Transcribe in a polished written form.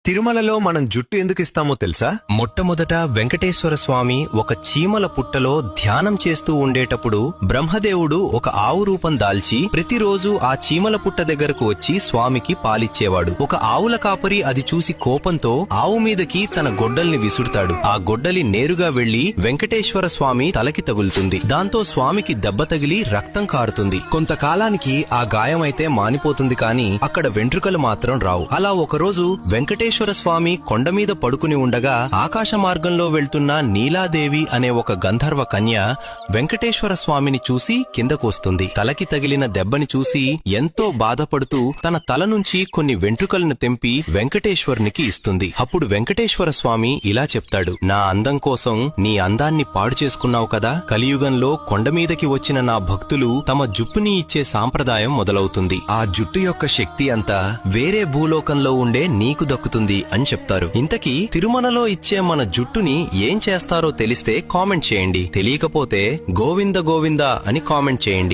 తిరుమలలో మనం జుట్టు ఎందుకు ఇస్తామో తెలుసా? మొట్టమొదట వెంకటేశ్వర స్వామి ఒక చీమల పుట్టలో ధ్యానం చేస్తూ ఉండేటప్పుడు బ్రహ్మదేవుడు ఒక ఆవు రూపం దాల్చి ప్రతిరోజు ఆ చీమల పుట్ట దగ్గరకు వచ్చి స్వామికి పాలిచ్చేవాడు. ఒక ఆవుల కాపరి అది చూసి కోపంతో ఆవు మీదకి తన గొడ్డల్ని విసురుతాడు. ఆ గొడ్డలి నేరుగా వెళ్లి వెంకటేశ్వర స్వామి తలకి తగులుతుంది. దాంతో స్వామికి దెబ్బ తగిలి రక్తం కారుతుంది. కొంతకాలానికి ఆ గాయమైతే మానిపోతుంది, కానీ అక్కడ వెంట్రుకలు మాత్రం రావు. అలా ఒకరోజు వెంకటేశ్వర స్వామి కొండ మీద పడుకుని ఉండగా ఆకాశ మార్గంలో వెళ్తున్న నీలాదేవి అనే ఒక గంధర్వ కన్య వెంకటేశ్వర స్వామిని చూసి కిందకు వస్తుంది. తలకి తగిలిన దెబ్బని చూసి ఎంతో బాధపడుతూ తన తల నుంచి కొన్ని వెంట్రుకలను తెంపి వెంకటేశ్వరునికి ఇస్తుంది. అప్పుడు వెంకటేశ్వర స్వామి ఇలా చెప్తాడు, నా అందం కోసం నీ అందాన్ని పాడు చేసుకున్నావు కదా, కలియుగంలో కొండ మీదకి వచ్చిన నా భక్తులు తమ జుప్పుని ఇచ్చే సాంప్రదాయం మొదలవుతుంది. ఆ జుట్టు యొక్క శక్తి అంతా వేరే భూలోకంలో ఉండే నీకు దక్కుతుంది అని చెప్తారు. ఇంతకీ తిరుమలలో ఇచ్చే మన జుట్టుని ఏం చేస్తారో తెలిస్తే కామెంట్ చేయండి. తెలియకపోతే గోవింద గోవింద అని కామెంట్ చేయండి.